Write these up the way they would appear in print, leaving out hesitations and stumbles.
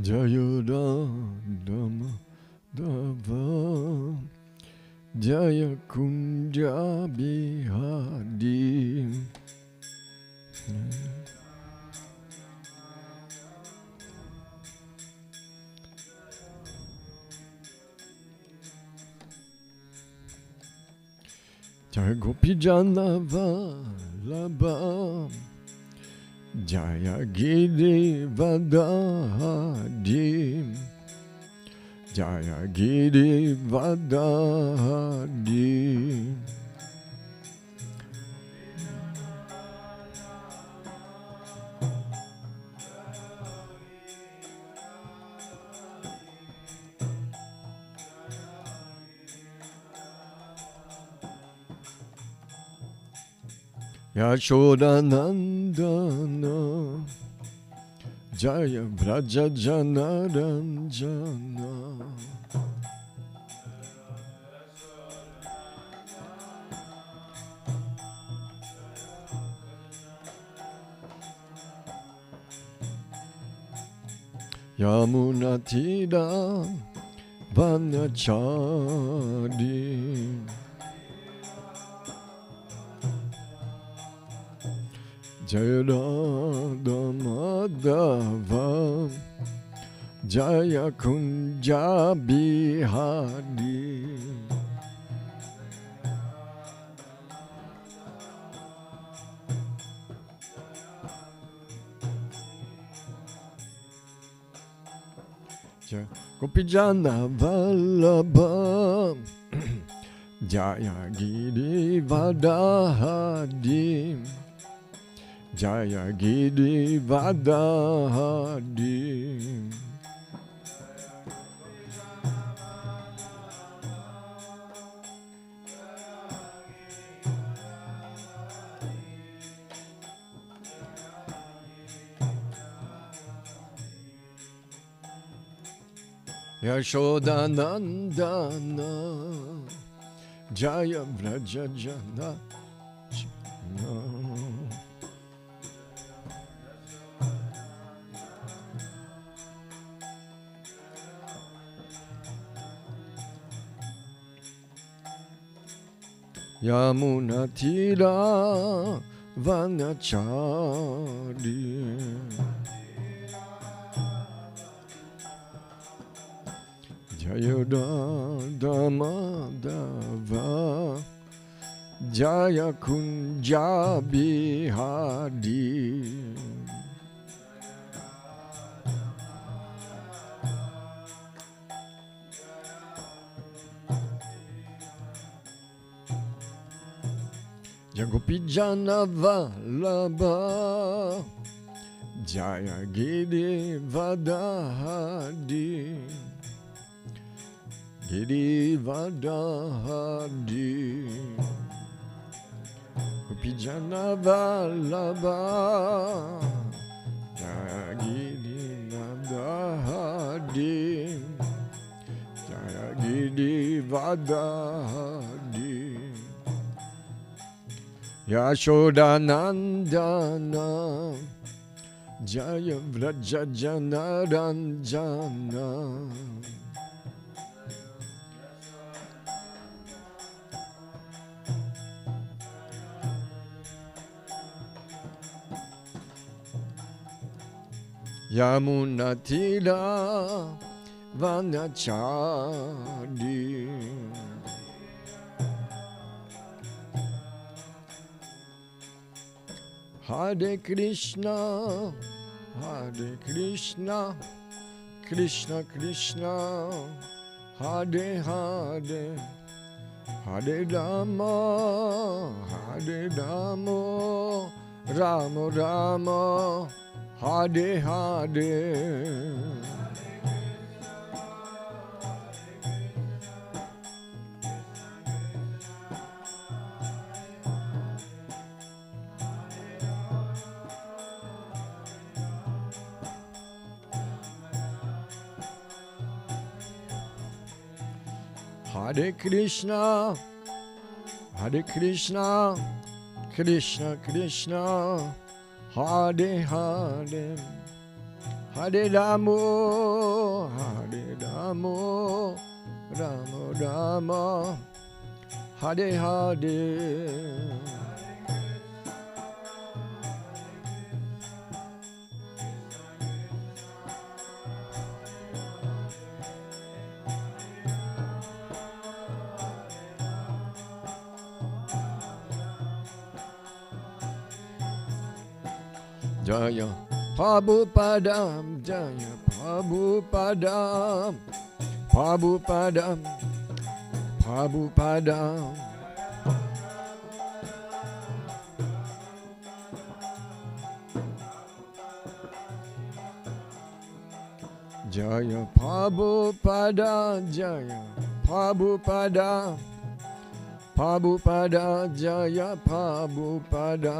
Jayodha Dhamma Dava Jaya Kunja Bihadi. Jaya Gopijana Vallabha Jaya Giri Vadadi Jaya Giri Vadadi. Yashodanandana Jaya Vraja Janaranjana Yamunatida Vanachadi Jayadada Madhava Jaya Kunja Bihadi. Gopijana Vallabha Jaya Giri Vadahadi Jaya Giri Vadahadi. Yashodanandana Jaya Vraja Jana Yamunatira Vanachari Jayodada Madhava Jaya Kunja Bihadi. Jagopijana Vallabha Jaya Giri Vadahadi Giri Vadahadi Gopijana Vallabha Jaya Giri Vadahadi Jaya Giri Vadahadi. Yashodanandana Jaya Vraja Janaranjana Yamunatira Vanachadi Hare Krishna, Hare Krishna, Krishna Krishna, Hare Hare, Hare Rama, Hare Rama, Rama Rama, Hare Hare. Hare Krishna, Hare Krishna, Krishna Krishna, Hare Hare, Hare Ramo, Hare Ramo, Ramo Ramo, Hare Hare. Jaya Prabhupada, Jaya Prabhupada, Prabhupada, Prabhupada. Jaya Prabhupada, Jaya Prabhupada, Prabhupada, Jaya Prabhupada.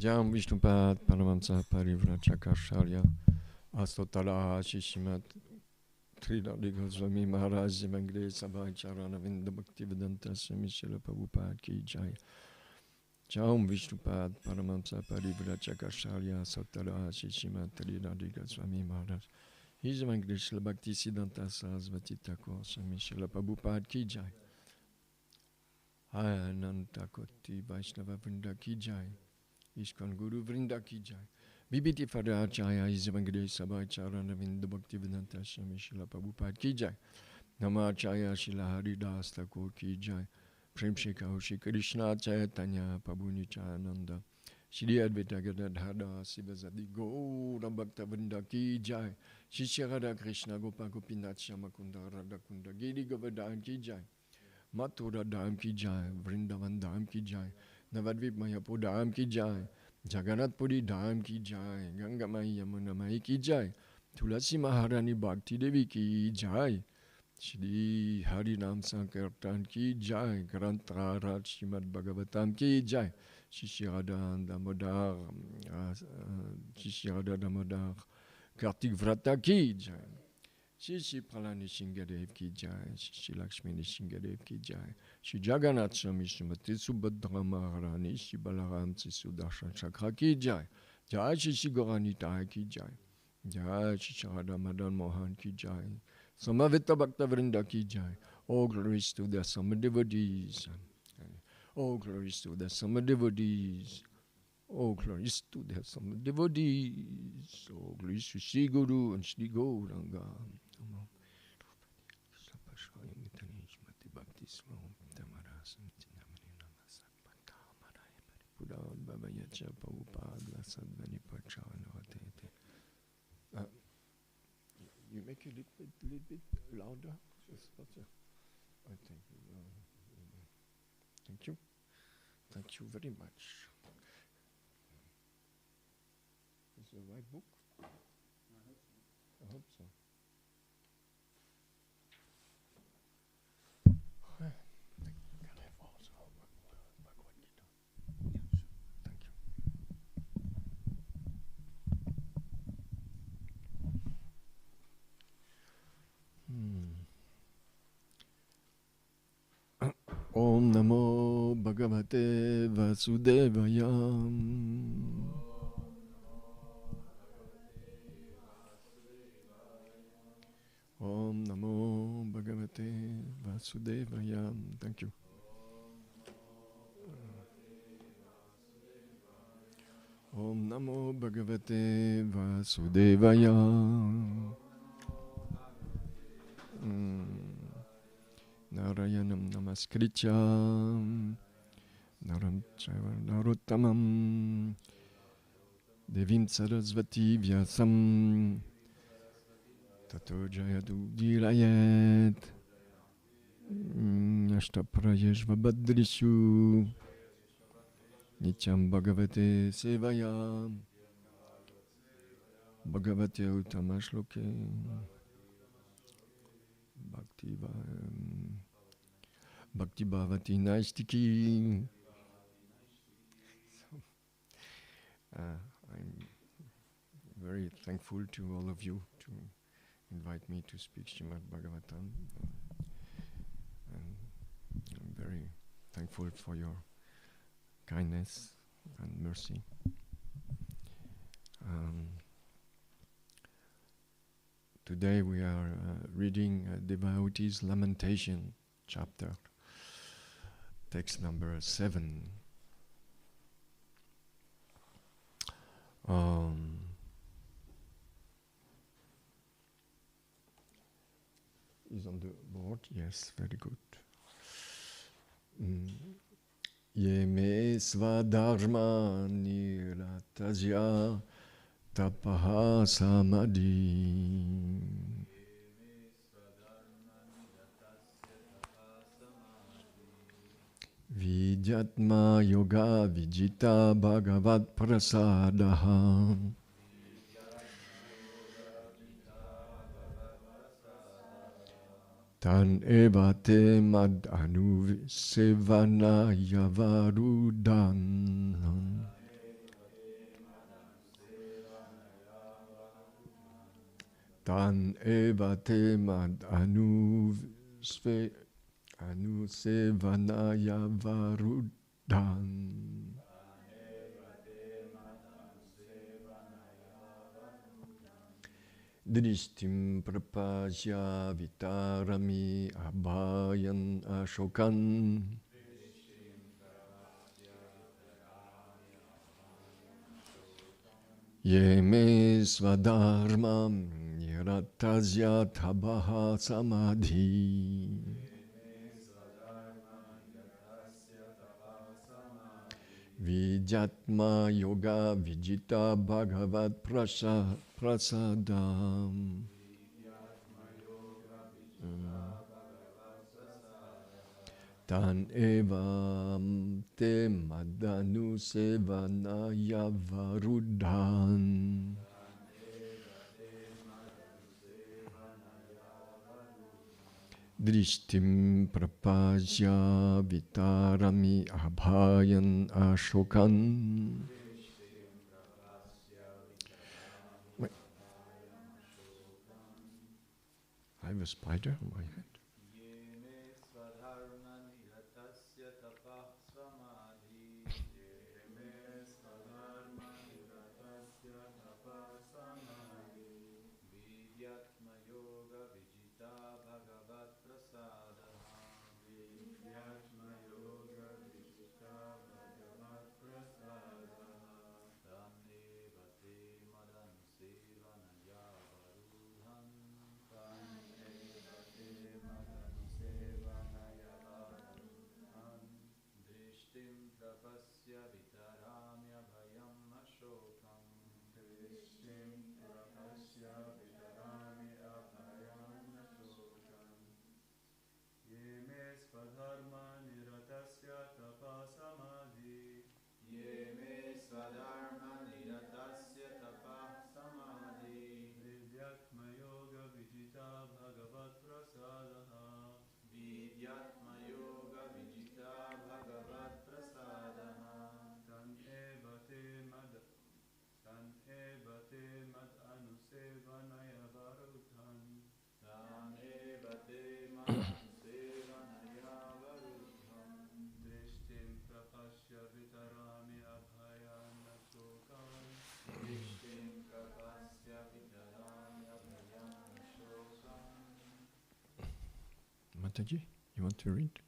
Jam Vishnupad Paramamsa Parivrajakarshalya Astotala Shishimat Tridadi Goswami Maharaj Zimangre Sabha Charana Vinda Bhakti Vedanta Swami Srila Prabhupada Ki Jai. Jam Vishnupad Paramamsa Parivrajakarshalya Astotala Shishimat Tridadi Goswami Maharaj Zimangre Srila Bhakti Siddhanta Sarasvati Thakur Swami Srila Prabhupada Ki Jai. Ananta Koti Vaishnava Vrinda Ki Jai. Ishkan Guru Vrinda Ki Jai. Bibiti Fada Acharya Isavangade Sabha Charana Vinda Bhakti Vedanta Swami Srila Prabhupada Ki Jai. Nama Acharya Srila Haridas Thakur Ki Jai. Prem Shekha Shri Krishna Chaitanya Prabhu Nityananda Shri Advaita Gadadhara Sivasadi Gaura Bhakta Vrinda Ki Jai. Shri Radha Krishna Gopa Gopinath Shyamakunda Radha Kunda Giri Govardhan Ki Jai. Mathura Dham Ki Jai. Vrindavan Dham Ki Jai. Navadvip Mayapur Dham Ki Jai. Jagannath Puri Dham Ki Jai. Ganga Mai Yamuna Mai Ki Jai. Tulasi Maharani Bhakti Devi Ki Jai. Shri Harinam Sankirtan Ki Jai. Granthara Srimad Bhagavatam Ki Jai. Shri Radha Damodar Shri Radha Damodar Kartik Vrata Ki Jai. Shri Pralani Shingadev Ki Jai. Shri Lakshmi Shingadev Ki Jai. Shri Jagannath Swami Srimati Subhadra Maharani Shri Balaram Sudarshan Chakra Ki Jai. Jai Shri Gaurani Tai Ki Jai. Jai Shri Radha Madan Mohan Ki Jai. Samavita Bhakta Vrinda Ki Jai. All glories to the summer devotees. All glories to the summer devotees. All glories to the summer devotees. All glories to Shri Guru and Shri Gauranga. You make it a little bit louder. Thank you. Thank you. Thank you very much. Is the right book? I hope so. Om Namo Bhagavate Vasudevaya. Om Namo Bhagavate Vasudevaya. Thank you. Om Namo Bhagavate Vasudevaya. Narayanam Namaskritya Naram Chaiva Narottamam Devim Sarasvati Vyasam Tato Jayadu Dirayet Ashtaprayeshva Badrishu Nityam Bhagavate Sevaya Bhagavate Uttamashloke Bhakti Bhavati Naistiki. I'm very thankful to all of you to invite me to speak Srimad Bhagavatam. And I'm very thankful for your kindness and mercy. Today we are reading the Vahuti Lamentation chapter, text number 7. Is on the board? Yes, very good. Ye me svadharma niratajya tapaha samadhi Vidyatma yoga vijita bhagavat prasadaha Tan eva te mad anu sevana yavarudan Tan eva te mad anu sevana yavarudan Drishtim prapasya vitarami abhayan ashokan Ye me svadharmam niratasya tabaha samadhi Vidyatma yoga vijita bhagavat prasadam Tan evam te madanu sevanaya varudhan Drishtim prapasya vitarami abhayan ashokan Wait. I have a spider on my head. Mataji, you want to read?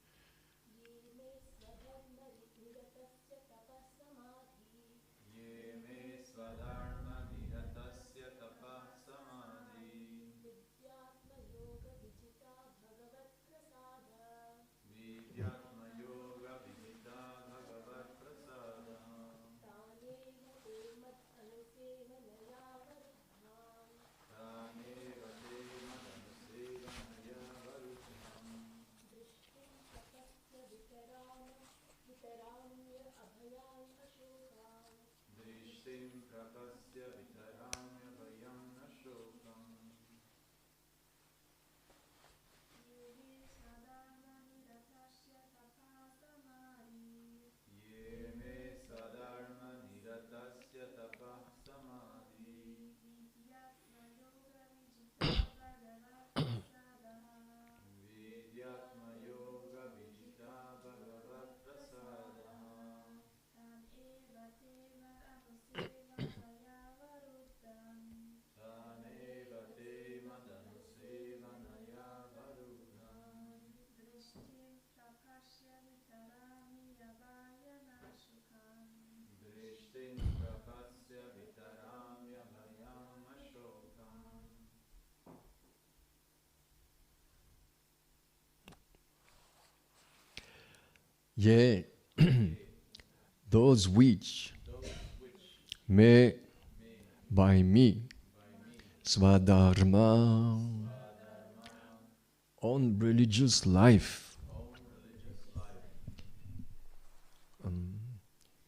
Yea, those which may by me Swadharma on religious life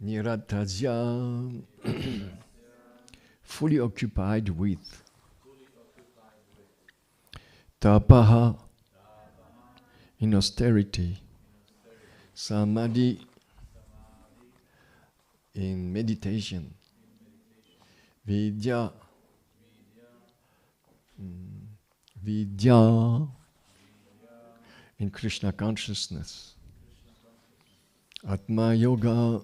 Niratasya fully occupied with Tapaha in austerity, Samadhi in meditation, Vidya in Krishna consciousness, Atma Yoga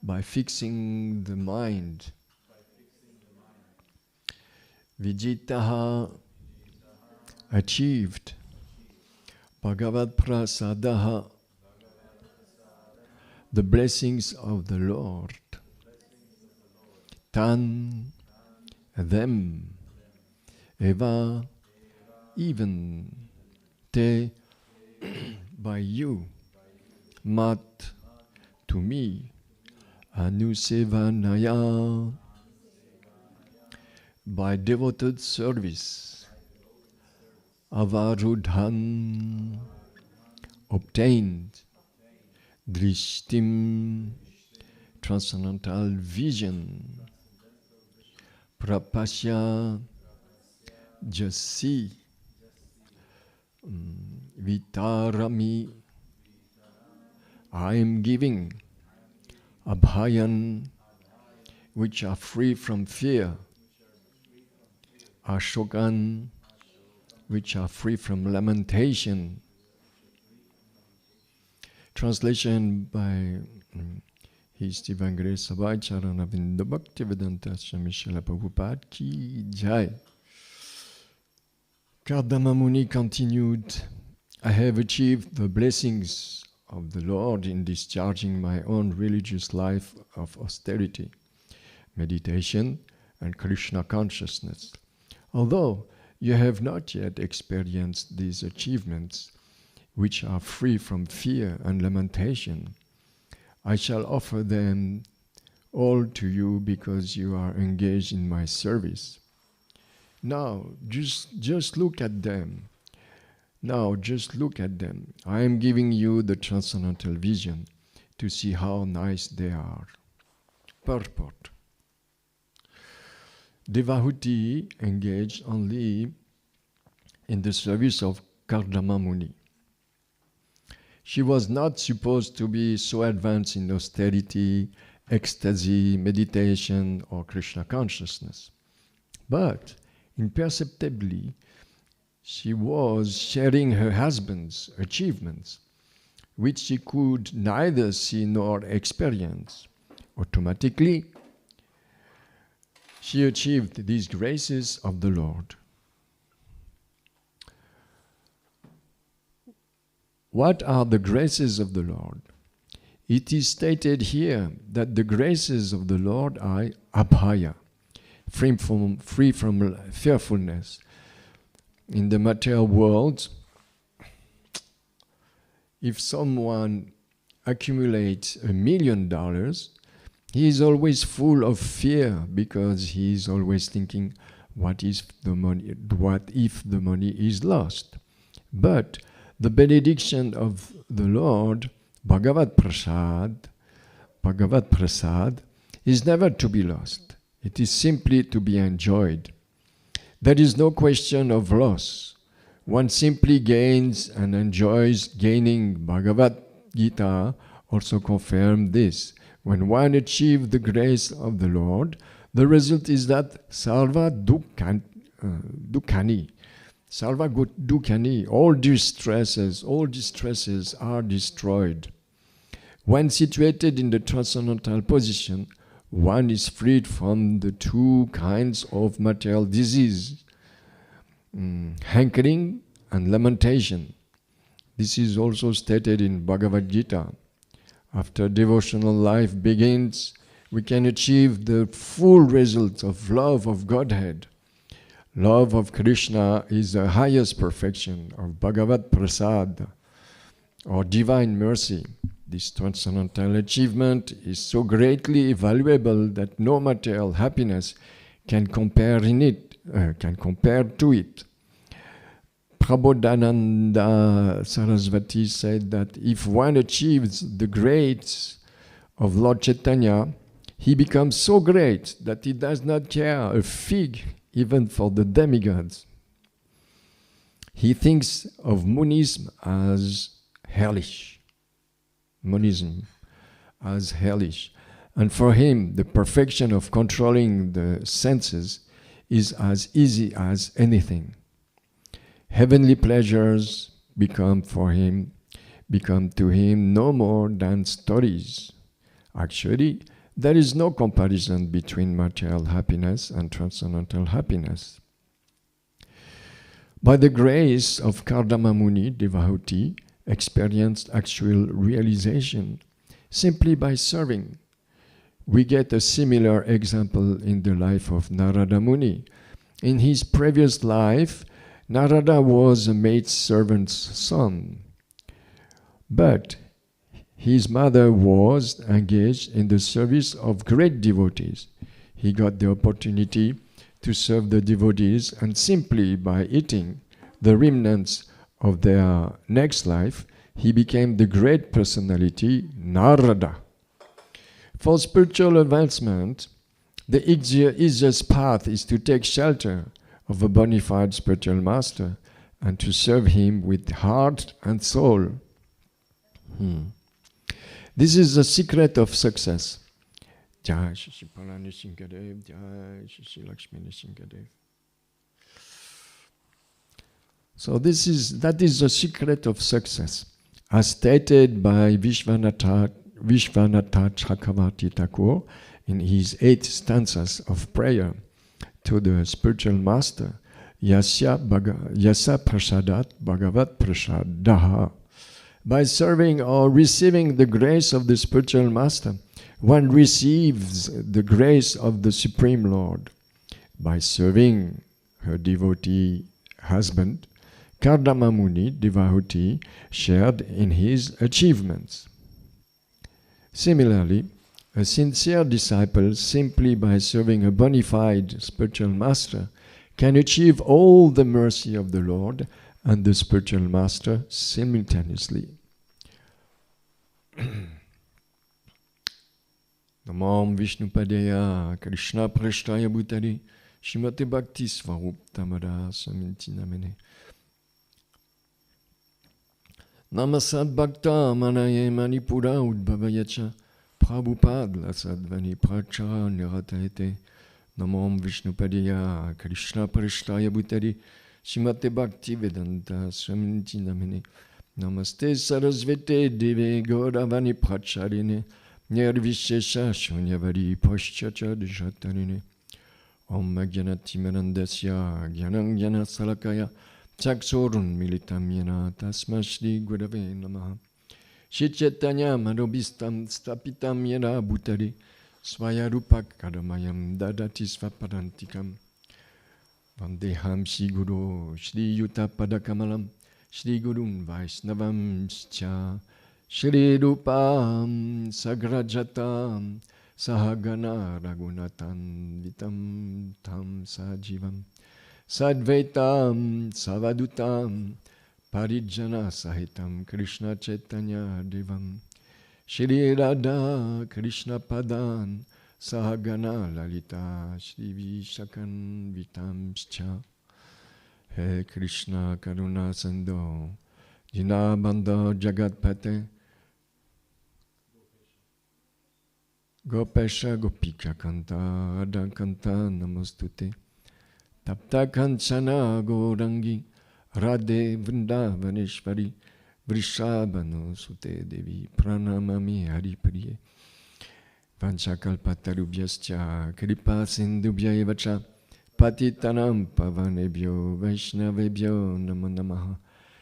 by fixing the mind, Vijitaha achieved, Bhagavad Prasadaha the blessings of the Lord, Tan them, Eva even, Te by you, Mat to me, Anusevanaya by devoted service, Avarudhan obtained, Drishtim transcendental vision, Prapasya just see, Vitarami I am giving, Abhayan which are free from fear, Ashokan which are free from lamentation. Translation by His Divine Grace Abhayacharana Vinda Bhaktivedanta Swami Srila Prabhupada Ki Jai. Kardama Muni continued, I have achieved the blessings of the Lord in discharging my own religious life of austerity, meditation, and Krishna consciousness. Although you have not yet experienced these achievements, which are free from fear and lamentation, I shall offer them all to you because you are engaged in my service. Now, just look at them. Now, just look at them. I am giving you the transcendental vision to see how nice they are. Purport. Devahuti engaged only in the service of Kardama Muni. She was not supposed to be so advanced in austerity, ecstasy, meditation, or Krishna consciousness. But imperceptibly, she was sharing her husband's achievements, which she could neither see nor experience. Automatically, she achieved these graces of the Lord. What are the graces of the Lord? It is stated here that the graces of the Lord are abhaya, free from fearfulness. In the material world, if someone accumulates $1 million, he is always full of fear because he is always thinking, what if the money is lost? But the benediction of the Lord, Bhagavad Prasad, is never to be lost. It is simply to be enjoyed. There is no question of loss. One simply gains and enjoys gaining. Bhagavad Gita also confirmed this. When one achieves the grace of the Lord, the result is that Sarva Dukkani, all distresses are destroyed. When situated in the transcendental position, one is freed from the two kinds of material disease, hankering and lamentation. This is also stated in Bhagavad Gita. After devotional life begins, we can achieve the full result of love of Godhead. Love of Krishna is the highest perfection of Bhagavad Prasad. or divine mercy. This transcendental achievement is so greatly valuable that no material happiness can compare to it. Prabodhananda Sarasvati said that if one achieves the grace of Lord Chaitanya, he becomes so great that he does not care a fig even for the demigods. He thinks of Monism as hellish. Monism as hellish. And for him, the perfection of controlling the senses is as easy as anything. Heavenly pleasures become to him no more than stories. Actually, there is no comparison between material happiness and transcendental happiness. By the grace of Kardama Muni, Devahuti experienced actual realization simply by serving. We get a similar example in the life of Narada Muni. In his previous life, Narada was a maidservant's son, but his mother was engaged in the service of great devotees. He got the opportunity to serve the devotees, and simply by eating the remnants of their next life, he became the great personality Narada. For spiritual advancement, the easiest path is to take shelter of a bona fide spiritual master and to serve him with heart and soul. This is the secret of success. Jai Shri Palani Shinkadev, Jai Shri Lakshmi Shinkadev. So that is the secret of success, as stated by Vishwanatha Chakravarti Thakur in his 8 stanzas of prayer to the spiritual master. Yasa prasadat bhagavat prasadaha. By serving or receiving the grace of the spiritual master, one receives the grace of the Supreme Lord. By serving her devotee husband, Kardama Muni, Devahuti, shared in his achievements. Similarly, a sincere disciple, simply by serving a bona fide spiritual master, can achieve all the mercy of the Lord and the spiritual master simultaneously. Namam Vishnupadaya Krishna Prashtaya Bhutari Shrimati Bhakti Svarup Tamada Saminti Namene Namasad Bhakta Manaye Manipura Udbhavayacha Prabhupada Lasadvani Prachara Nirataete Namam Vishnupadaya Krishna Prashtaya Bhutari Shrimati Bhakti Vedanta Saminti Namene Namaste Sarasvete Deve Gauravani Pracharine Nirvishesha Shunyavari Pashchacha Djatarine Om Gyanati Manandasya Gyanang Gyana Salakaya Chaksorun Militam Yena Tasma Shri Gurave Namaha Shri Chaitanya Manobistam Stapitam Yena Bhutari Swayarupak Kadamayam Dadati Svaparantikam Vandeham Shri Guru Shri Yuta Padakamalam Shri Gurun Vaisnavam Scha Shri Rupam Sagrajatam Sahagana Raghunatan Vitam Tam Sajivam Sadvaitam Savadutam Parijana Sahitam Krishna Chaitanya Devam Shri Radha Krishna Padan Sahagana Lalita Shri Vishakan Vitam Scha He Krishna Karuna Sando Dinabanda Jagatpate Gopesha Gopika Kanta Radha Kanta Namostute Tapta Kanchana Gaurangi Radhe Vrindavaneshvari Vrishabhanu Sute Devi Pranamami Haripriye Vanchakalpatarubhyascha Kripa Sindubhya Evacha Patitanam Pavanebhyo Vaishnavebhyo Namo Namaha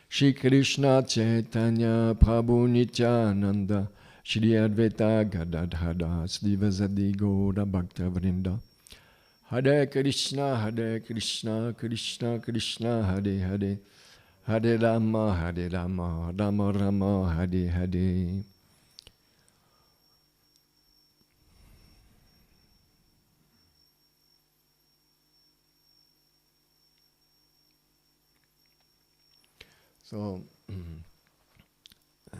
Shri Krishna Chaitanya Prabhu Nityananda Shri Advaita Gadadhara Srivasadi Gaura Bhakta Vrinda Hare Krishna Krishna Krishna Hare Hare Hare Rama, Hare Rama, Rama Rama, Hare Hare. So,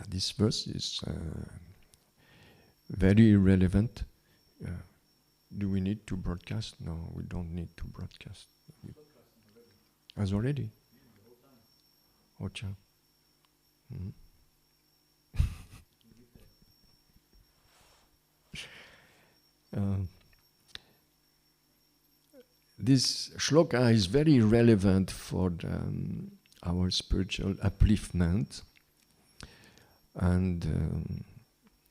this verse is very relevant. Do we need to broadcast? No, we don't need to broadcast. As already? Ocha. This shloka is very relevant for our spiritual upliftment, and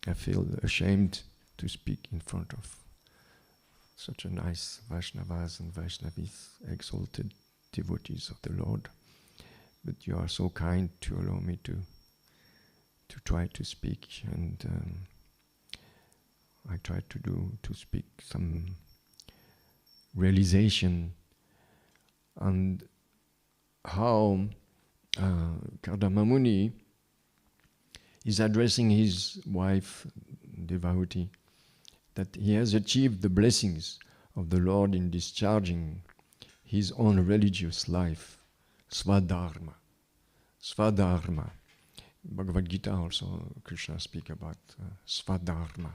I feel ashamed to speak in front of such a nice Vaishnavas and Vaishnavis, exalted devotees of the Lord. But you are so kind to allow me to try to speak, and I try to speak some realization and how Kardama Muni is addressing his wife Devahuti, that he has achieved the blessings of the Lord in discharging his own religious life, Swadharma. Swadharma. Bhagavad Gita also, Krishna speaks about Swadharma.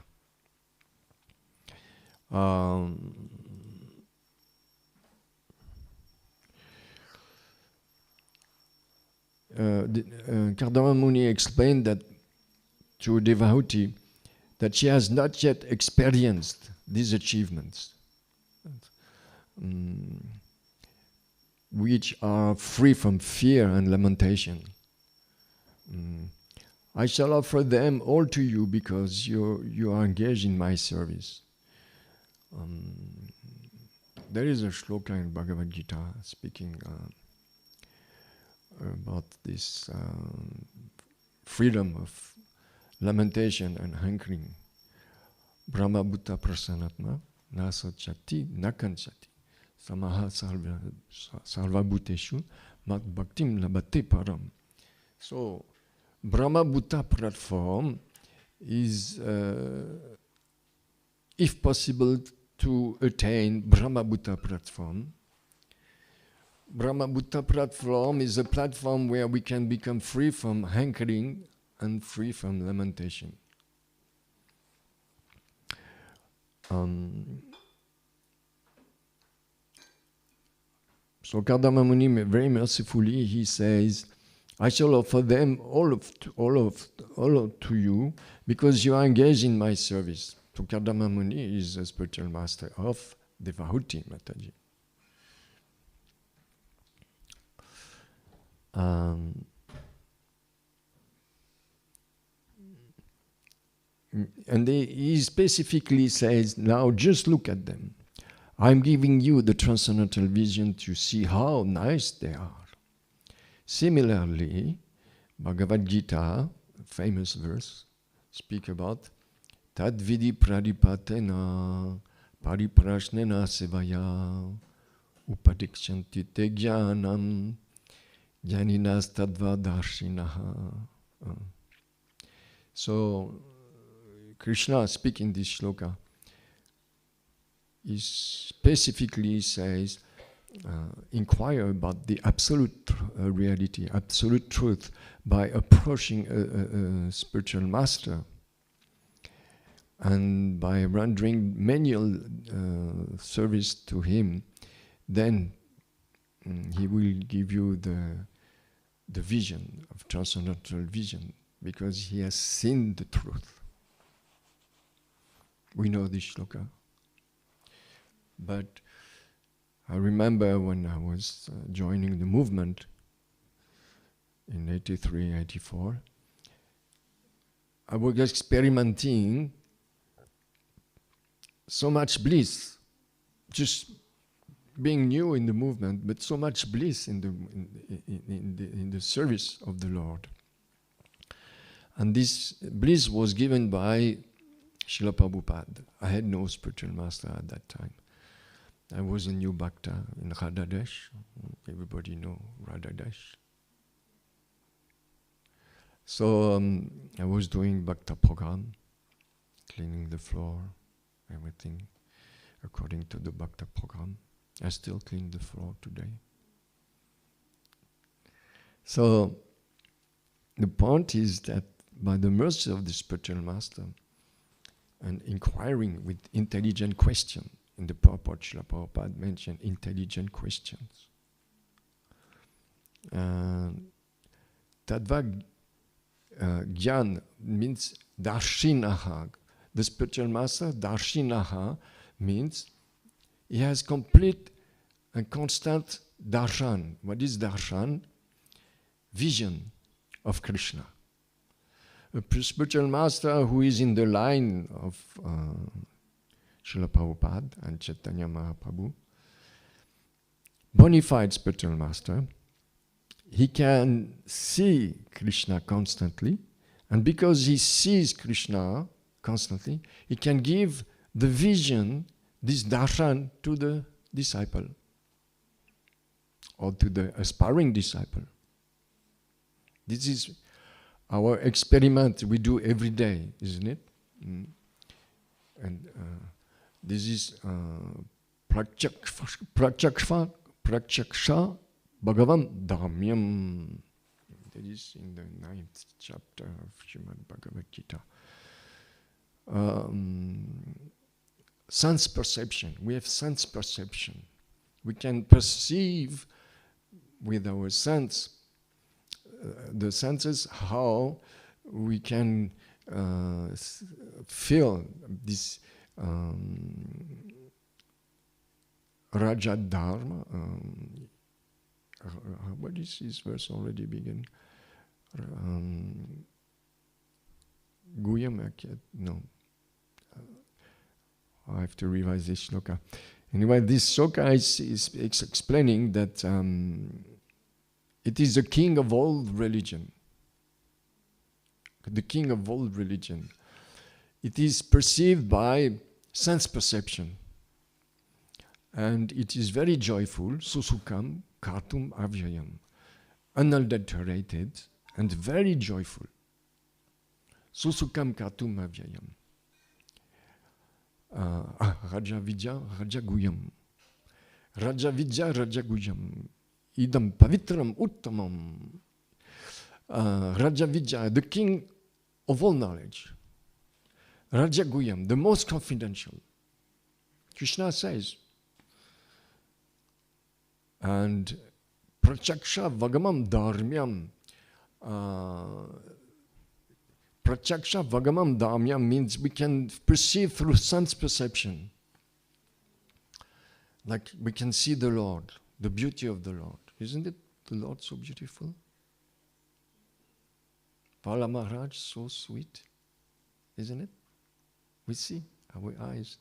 Kardama Muni explained that to Devahuti that she has not yet experienced these achievements, which are free from fear and lamentation. I shall offer them all to you because you are engaged in my service. There is a shloka in Bhagavad Gita speaking about this freedom of lamentation and hankering. Brahma Bhutta Prasanatma Nasachati Nakanchati Samaha Sarva Bhuteshu Mat Bhaktim Labate Param. So, Brahma Bhutta platform is, if possible, to attain Brahma Bhutta platform. Brahma Bhutta platform is a platform where we can become free from hankering and free from lamentation. So Kardama Muni very mercifully he says, I shall offer them all to you because you are engaged in my service. So Kardama Muni is a spiritual master of Devahuti Mataji. And he specifically says, now just look at them. I'm giving you the transcendental vision to see how nice they are. Similarly, Bhagavad Gita, famous verse, speak about Tad vidi pradipatena pariprashnena sevaya upadikshanti te jnanam jnaninas tadva darshinaha. So, Krishna speaking this shloka, he specifically says, inquire about the absolute reality, absolute truth by approaching a spiritual master and by rendering manual service to him. Then he will give you the vision of transcendental vision because he has seen the truth. We know this shloka. But I remember when I was joining the movement in 83, 84, I was experimenting so much bliss, just being new in the movement, but so much bliss in the service of the Lord. And this bliss was given by Srila Prabhupada. I had no spiritual master at that time. I was a new bhakta in Radhadesh. Everybody know Radhadesh. So I was doing Bhakta program, cleaning the floor, everything according to the Bhakta program. I still clean the floor today. So the point is that by the mercy of the spiritual master and inquiring with intelligent question, in the purport Srila Prabhupada mentioned intelligent questions. Tattva Gyan means darshinaha. The spiritual master, darshinaha, means he has complete and constant darshan. What is darshan? Vision of Krishna. A spiritual master who is in the line of Srila Prabhupada and Chaitanya Mahaprabhu, bona fide spiritual master, he can see Krishna constantly, and because he sees Krishna constantly, he can give the vision, this darshan, to the disciple or to the aspiring disciple. This is our experiment we do every day, isn't it? And this is Pratyaksha Bhagavan Dhamyam. That is in the 9th chapter of Srimad Bhagavad Gita. Sense perception. We have sense perception. We can perceive with our sense, the senses, how we can feel this Raja Dharma. What is this verse already begin? Guyam? No. I have to revise this shloka. Anyway, this shloka is explaining that it is the king of all religion. The king of all religion. It is perceived by sense perception. And it is very joyful, susukam kartum avyayam, unadulterated and very joyful. Susukam kartum avyayam. Raja Vidya, Raja Guyam. Raja Vidya, Raja Guyam. Idam pavitram uttamam. Raja Vidya, the king of all knowledge. Raja Guyam, the most confidential. Krishna says. And Pratyaksha Vagamam Dharmyam. Pratyaksha Vagamam Dhamyam means we can perceive through sense perception. Like we can see the Lord, the beauty of the Lord. Isn't it the Lord so beautiful? Bala Maharaj, so sweet. Isn't it? We see our eyes.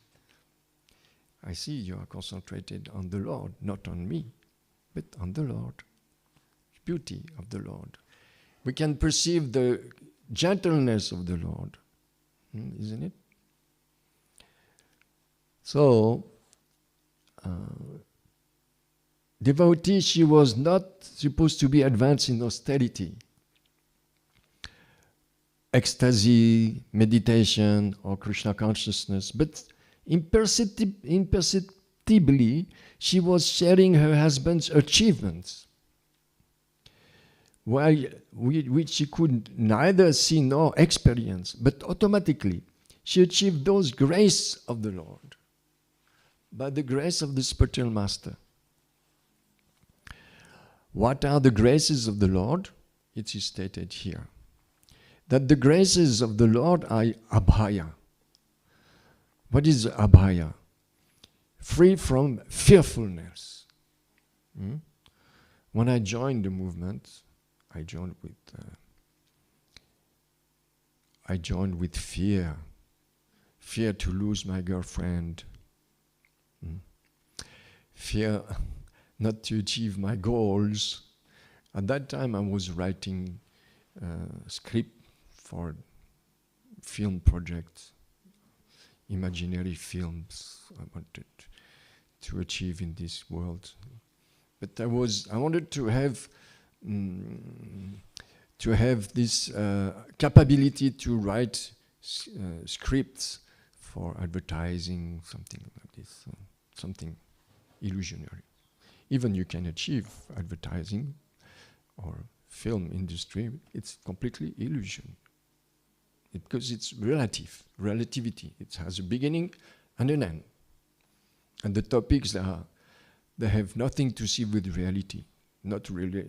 I see you are concentrated on the Lord, not on me, but on the Lord. Beauty of the Lord. We can perceive the gentleness of the Lord, isn't it? So, devotee, she was not supposed to be advanced in austerity, ecstasy, meditation, or Krishna consciousness, but imperceptibly she was sharing her husband's achievements, which she could neither see nor experience, but automatically she achieved those graces of the Lord by the grace of the spiritual master. What are the graces of the Lord? It is stated here that the graces of the Lord are abhaya. What is abhaya? Free from fearfulness. When I joined the movement, I joined with fear to lose my girlfriend, fear not to achieve my goals. At that time, I was writing script for film projects, imaginary films I wanted to achieve in this world. But I wanted to have to have this capability to write scripts for advertising, something like this, something illusionary. Even you can achieve advertising or film industry, it's completely illusion. Because it's relativity. It has a beginning and an end. And the topics they have nothing to see with reality, not really,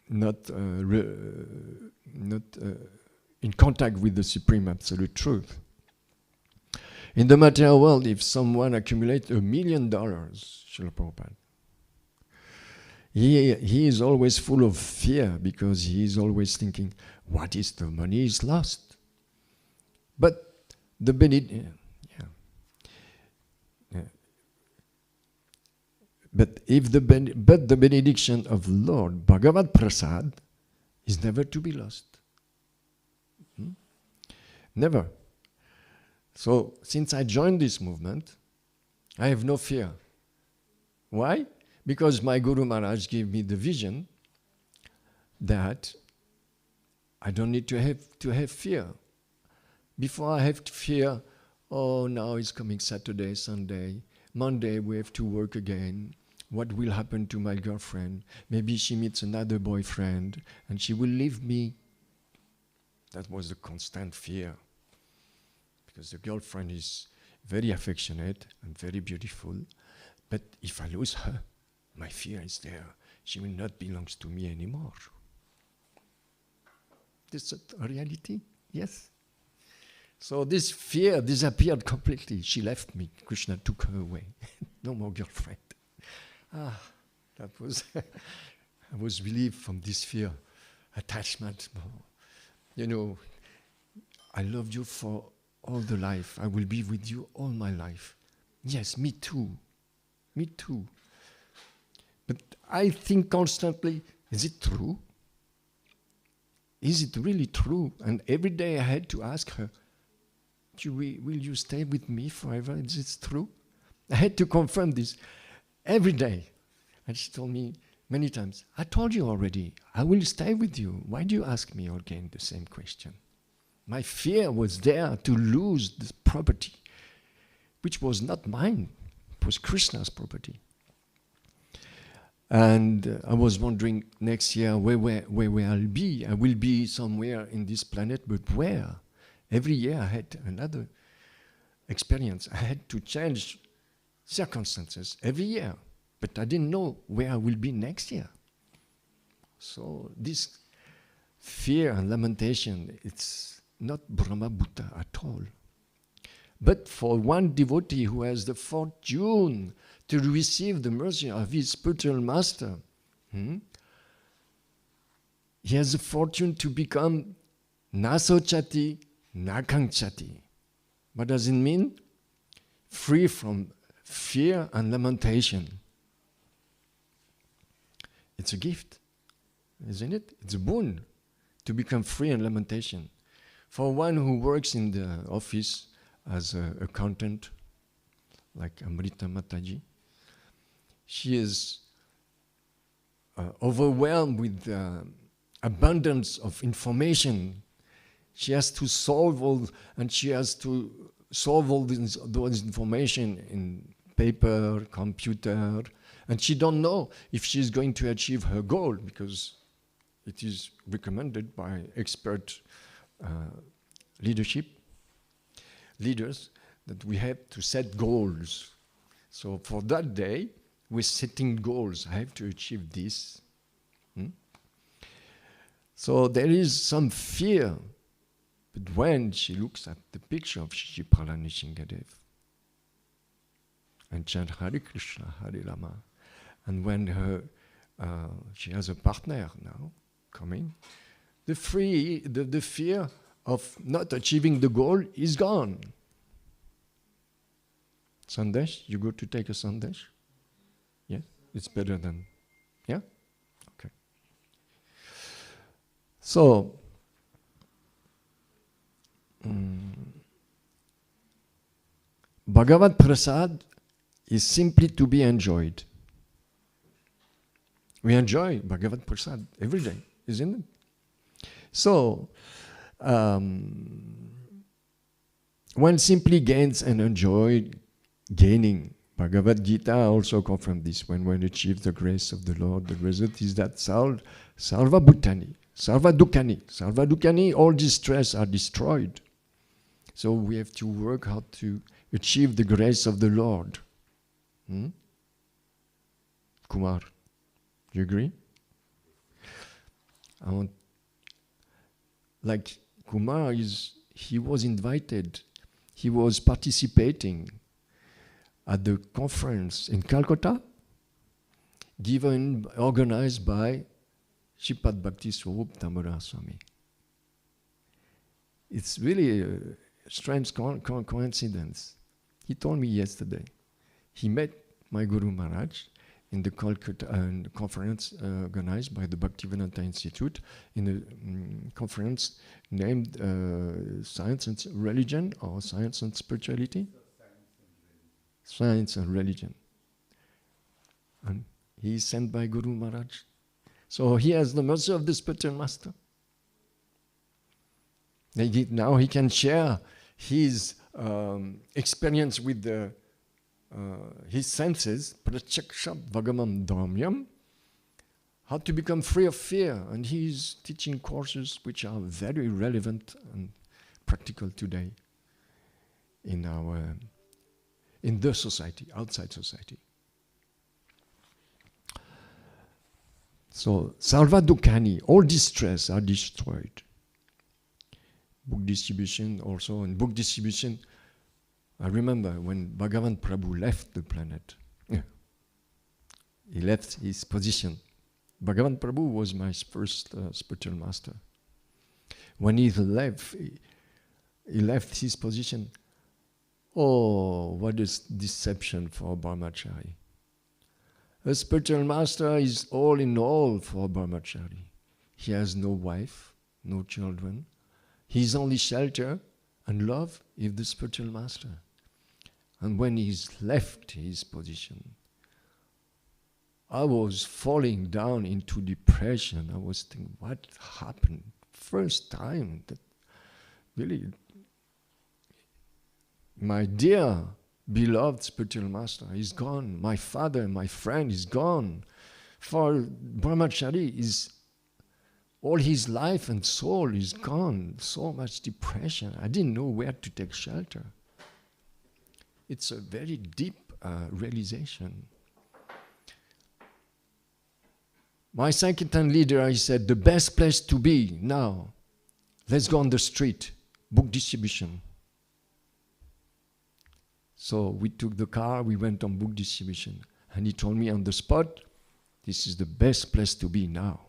not in contact with the supreme absolute truth. In the material world, if someone accumulates $1 million, Srila Prabhupada, he is always full of fear because he is always thinking, what is the money is lost? But the the benediction of Lord Bhagavad Prasad is never to be lost. Never. So since I joined this movement, I have no fear. Why? Because my Guru Maharaj gave me the vision that I don't need to have fear. Before I have fear, oh, now it's coming Saturday, Sunday, Monday we have to work again. What will happen to my girlfriend? Maybe she meets another boyfriend and she will leave me. That was the constant fear. Because the girlfriend is very affectionate and very beautiful. But if I lose her, my fear is there. She will not belong to me anymore. This is a reality, yes. So this fear disappeared completely. She left me. Krishna took her away. No more girlfriend. That was, I was relieved from this fear, attachment. You know, I loved you for all the life. I will be with you all my life. Yes, me too. Me too. But I think constantly, is it true? Is it really true? And every day I had to ask her, will you stay with me forever? Is it true? I had to confirm this every day. And she told me many times, I told you already, I will stay with you. Why do you ask me again the same question? My fear was there to lose this property, which was not mine. It was Krishna's property. And I was wondering next year where I'll be. I will be somewhere in this planet, but where? Every year I had another experience. I had to change circumstances every year, but I didn't know where I will be next year. So this fear and lamentation, it's not Brahma Bhuta at all. But for one devotee who has the fortune to receive the mercy of his spiritual master, he has the fortune to become nasochati, nakanchati. What does it mean? Free from fear and lamentation. It's a gift, isn't it? It's a boon to become free and lamentation. For one who works in the office as an accountant, like Amrita Mataji, she is overwhelmed with abundance of information. She has to solve all those information in paper, computer, and she don't know if she's going to achieve her goal because it is recommended by expert leaders that we have to set goals. So for that day, we're setting goals. I have to achieve this. So there is some fear. But when she looks at the picture of Shri Prahlad Nishingadev and chant Hare Krishna, Hare Rama, and when she has a partner now coming, the fear of not achieving the goal is gone. Sandesh, you go to take a sandesh? Yeah, it's better than, yeah? Okay. So, Bhagavad Prasad is simply to be enjoyed. We enjoy Bhagavad Prasad every day, isn't it? So, one simply gains and enjoys gaining. Bhagavad Gita also confirms this. When one achieves the grace of the Lord, the result is that Sarva Bhutani, Sarva Dukkani, all distress are destroyed. So we have to work hard to achieve the grace of the Lord. Kumar, do you agree? Like Kumar he was invited, he was participating at the conference in Calcutta, organized by Sripad Bhakti Swarup Damodar Swami. It's really a strange coincidence. He told me yesterday, he met my Guru Maharaj in the Calcutta conference organized by the Bhaktivedanta Institute, in a conference named Science and Religion, or Science and Spirituality? Science and Religion. And he is sent by Guru Maharaj. So he has the mercy of the spiritual master. Now he can share his experience with his senses, prachaksha vagamam dhamyam, how to become free of fear. And he's teaching courses which are very relevant and practical today in the society, outside society. So, Sarva Dukkani, all distress are destroyed. Book distribution also, and book distribution, I remember when Bhagavan Prabhu left the planet, he left his position. Bhagavan Prabhu was my first spiritual master. When he left his position. Oh, what a deception for Brahmachari. A spiritual master is all in all for Brahmachari. He has no wife, no children. His only shelter and love is the spiritual master. And when he's left his position, I was falling down into depression. I was thinking, what happened? First time that really my dear, beloved spiritual master is gone. My father, my friend is gone. For Brahmachari, all his life and soul is gone. So much depression. I didn't know where to take shelter. It's a very deep realization. My Sankirtan leader, I said, the best place to be now, let's go on the street, book distribution. So we took the car, we went on book distribution. And he told me on the spot, this is the best place to be now.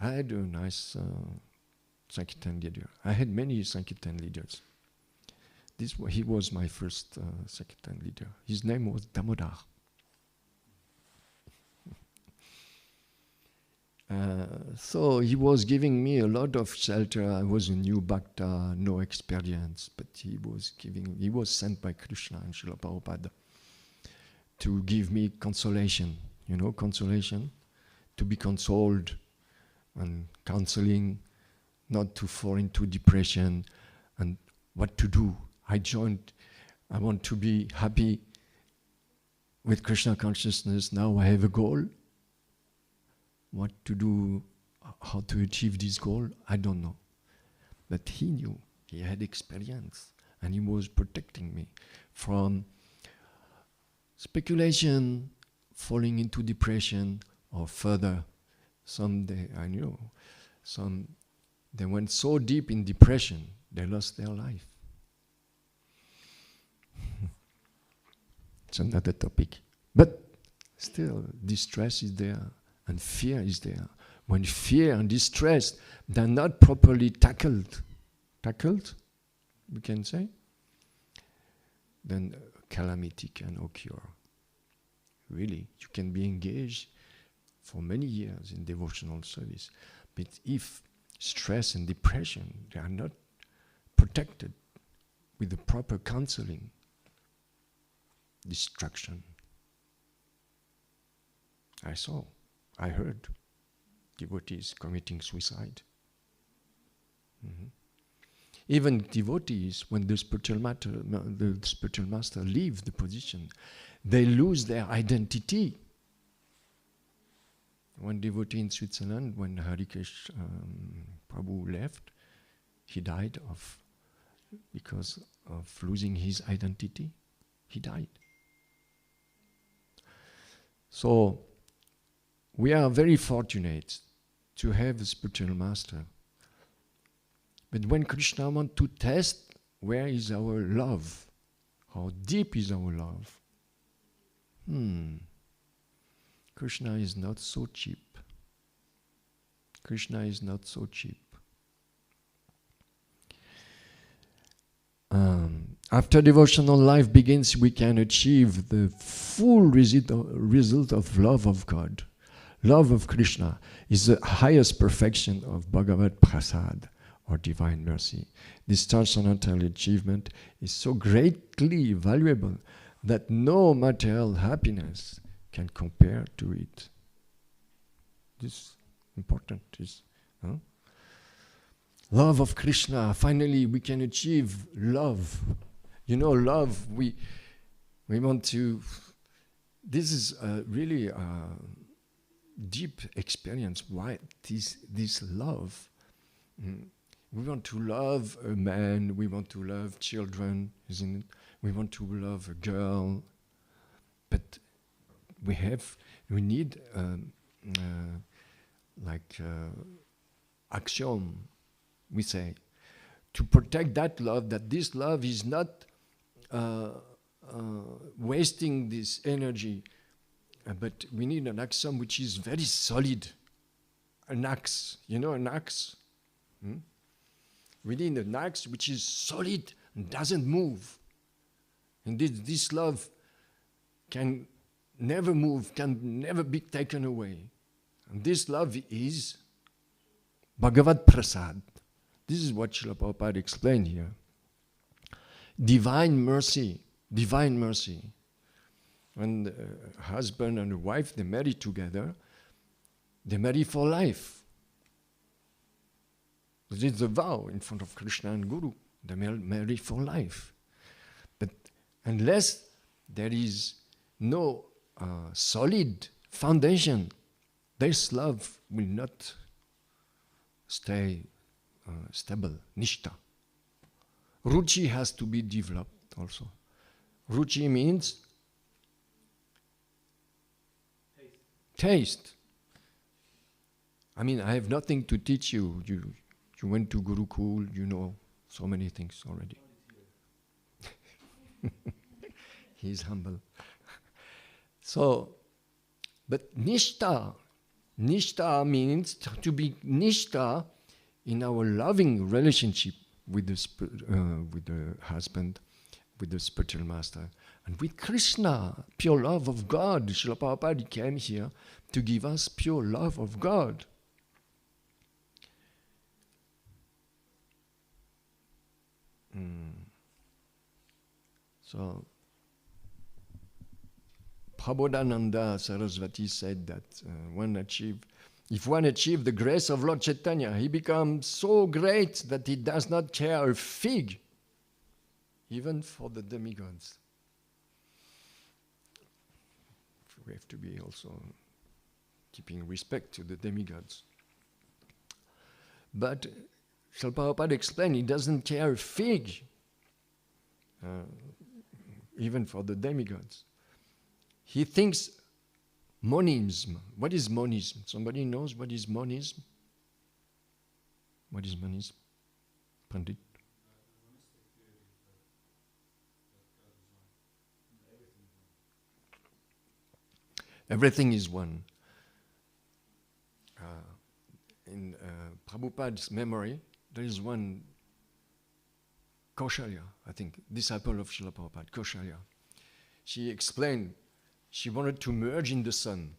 I had a nice Sankirtan leader. I had many Sankirtan leaders. He was my first Sankirtan leader. His name was Damodar. So he was giving me a lot of shelter. I was a new bhakta, no experience, but he was sent by Krishna and Srila Prabhupada to give me consolation, consolation, to be consoled and counseling, not to fall into depression and what to do. I want to be happy with Krishna consciousness. Now I have a goal. What to do, how to achieve this goal, I don't know. But he knew, he had experience, and he was protecting me from speculation, falling into depression, or further. Someday, I knew, they went so deep in depression, they lost their life. It's another topic. But still, distress is there. And fear is there. When fear and distress, they're not properly tackled, we can say, then calamity can occur. Really, you can be engaged for many years in devotional service, but if stress and depression, they are not protected with the proper counseling, destruction. I heard devotees committing suicide. Mhm. Even devotees, when the spiritual master leaves the position, they lose their identity. One devotee in Switzerland, when Harikesh Prabhu left, he died because of losing his identity. He died. So we are very fortunate to have a spiritual master. But when Krishna wants to test where is our love, how deep is our love, Krishna is not so cheap. Krishna is not so cheap. After devotional life begins, we can achieve the full result of love of God. Love of Krishna is the highest perfection of Bhagavad Prasad, or divine mercy. This transcendental achievement is so greatly valuable that no material happiness can compare to it. This is important. Love of Krishna. Finally, we can achieve love. You know, love, we want to... This is really a deep experience. Why this love? We want to love a man, we want to love children, isn't it? We want to love a girl, but we need axiom, we say, to protect that love, that this love is not wasting this energy, but we need an axiom which is very solid. An axe, you know an axe? We need an axe which is solid and doesn't move. And this love can never move, can never be taken away. And this love is Bhagavad Prasad. This is what Srila Prabhupada explained here. Divine mercy, divine mercy. When the husband and the wife, they marry together, they marry for life. This is the vow in front of Krishna and Guru. They marry for life. But unless there is no solid foundation, this love will not stay stable, nishta. Ruchi has to be developed also. Ruchi means taste. I mean, I have nothing to teach you. You went to Gurukul, you know so many things already. He's humble. So, but nishta means to be nishta in our loving relationship with the husband, with the spiritual master, and with Krishna, pure love of God. Srila Prabhupada came here to give us pure love of God. So, Prabodhananda Saraswati said that if one achieves the grace of Lord Chaitanya, he becomes so great that he does not care a fig, even for the demigods. We have to be also keeping respect to the demigods. But Srila Prabhupada explained he doesn't care a fig, even for the demigods. He thinks monism. What is monism? Somebody knows what is monism? What is monism? Pandit? Everything is one. In Prabhupada's memory, there is one Kaushalya, I think, disciple of Srila Prabhupada, Kaushalya. She explained she wanted to merge in the sun.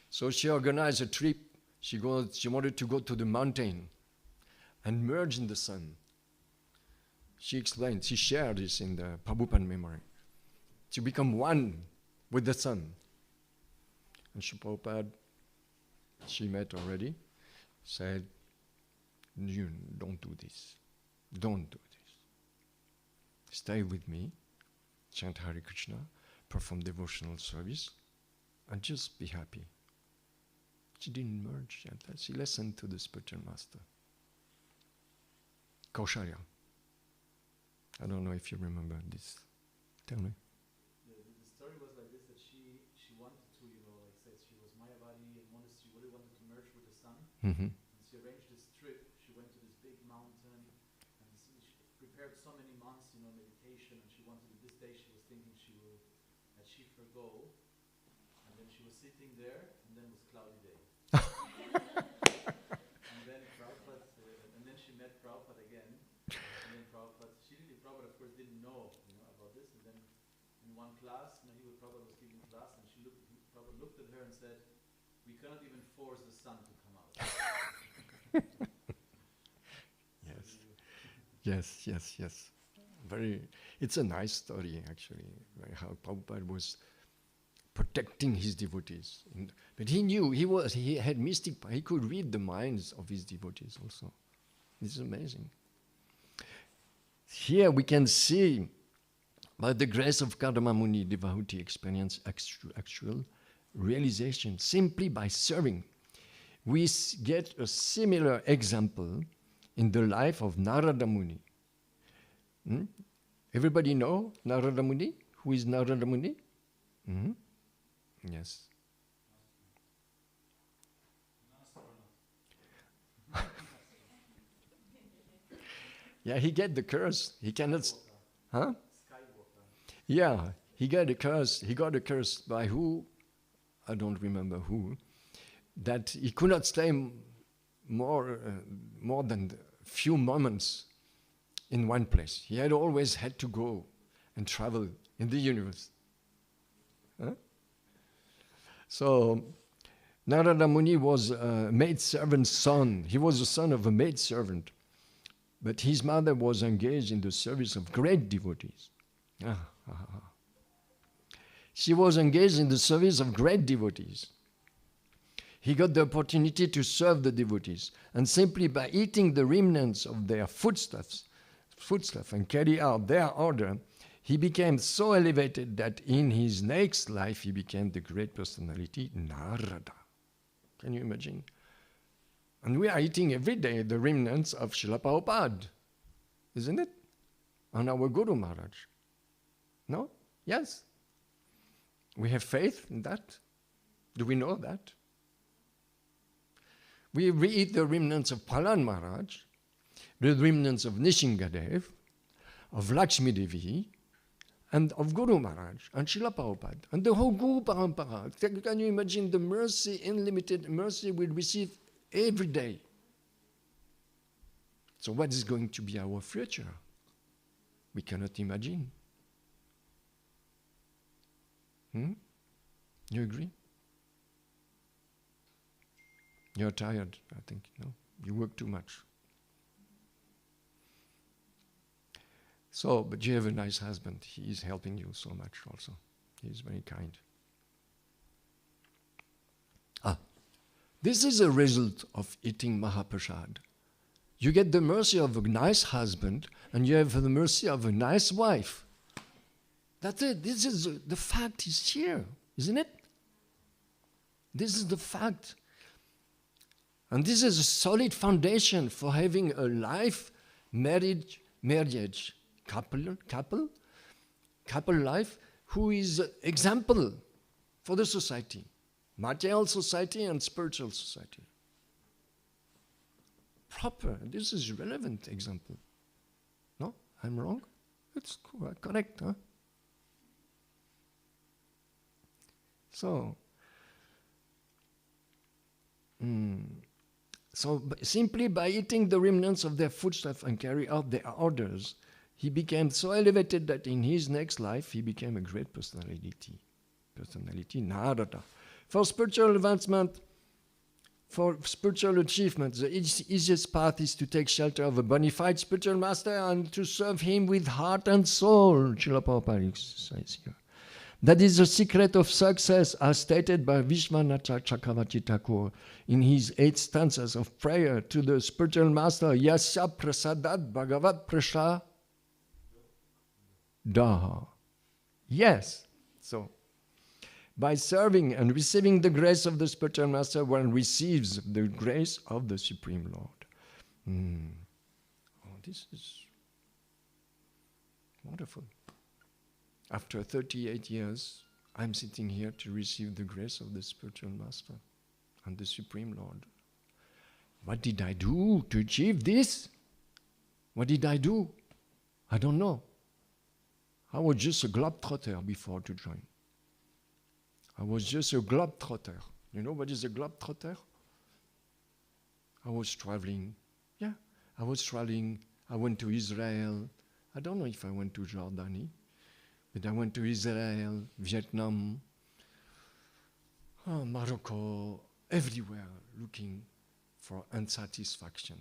So she organized a trip. She wanted to go to the mountain and merge in the sun. She explained, she shared this in the Prabhupada memory, to become one with the sun. And Srila Prabhupada, she met already, said, you don't do this. Don't do this. Stay with me, chant Hare Krishna, perform devotional service, and just be happy. She didn't merge yet. She listened to the spiritual master. Kaushalya. I don't know if you remember this. Tell me. The story was like this, that she wanted to, like said, she was Mayavadi and she really wanted to merge with the sun. Mm-hmm. And she arranged this trip. She went to this big mountain and she prepared so many months, meditation, and she wanted, this day she was thinking she will achieve her goal. And then she was sitting there, and then it was cloudy day. And then Prabhupada, and then she met Prabhupada again. And then Prabhupada, Prabhupada of course didn't know, about this. And then in one class, Prabhupada was giving class, and Prabhupada looked at her and said, "We cannot even force the sun to come out." Yes. It's a nice story actually, how Prabhupada was protecting his devotees. But he knew, he had mystic, he could read the minds of his devotees also. This is amazing. Here we can see, by the grace of Kadama Muni, the Vahuti experience actual realization simply by serving. We get a similar example in the life of Narada Muni. Everybody know Narada Muni? Who is Narada Muni? Mm-hmm. Yes. Yeah, he get the curse. He cannot. Huh? Yeah, he got a curse. He got a curse by who? I don't remember who. That he could not stay more than a few moments in one place. He had always had to go and travel in the universe. Huh? So, Narada Muni was a maidservant's son. He was the son of a maidservant. But his mother was engaged in the service of great devotees. She was engaged in the service of great devotees. He got the opportunity to serve the devotees, and simply by eating the remnants of their foodstuff and carry out their order, he became so elevated that in his next life he became the great personality Narada. Can you imagine? And we are eating every day the remnants of Srila Prabhupada, isn't it? And our Guru Maharaj. No? Yes. We have faith in that. Do we know that? We eat the remnants of Prahlad Maharaj, the remnants of Nishingadev, of Lakshmi Devi, and of Guru Maharaj, and Srila Prabhupada, and the whole Guru Parampara. Can you imagine the mercy, unlimited mercy we receive every day? So what is going to be our future? We cannot imagine. You agree? You're tired, I think, no? You work too much. So, but you have a nice husband. He is helping you so much also. He is very kind. This is a result of eating Mahaprasad. You get the mercy of a nice husband, and you have the mercy of a nice wife. That's it. This is the fact is here, isn't it? This is the fact. And this is a solid foundation for having a life, marriage, couple life, who is example for the society, material society and spiritual society. Proper, this is relevant example. No, I'm wrong? It's correct, huh? So simply by eating the remnants of their foodstuff and carry out their orders, he became so elevated that in his next life he became a great personality Narada. For spiritual advancement, for spiritual achievement, the easiest path is to take shelter of a bona fide spiritual master and to serve him with heart and soul, Srila Prabhupada says here. That is the secret of success as stated by Vishwanatha Chakravarti Thakur in his 8 stanzas of prayer to the spiritual master, Yasya Prasadat Bhagavat Prasadaha. Yes. So, by serving and receiving the grace of the spiritual master, one receives the grace of the Supreme Lord. Oh, this is wonderful. After 38 years, I'm sitting here to receive the grace of the spiritual master and the Supreme Lord. What did I do to achieve this? What did I do? I don't know. I was just a globetrotter before to join. I was just a globetrotter. You know what is a globetrotter? I was traveling. Yeah, I was traveling. I went to Israel. I don't know if I went to Jordani, but I went to Israel, Vietnam, Morocco, everywhere looking for unsatisfaction.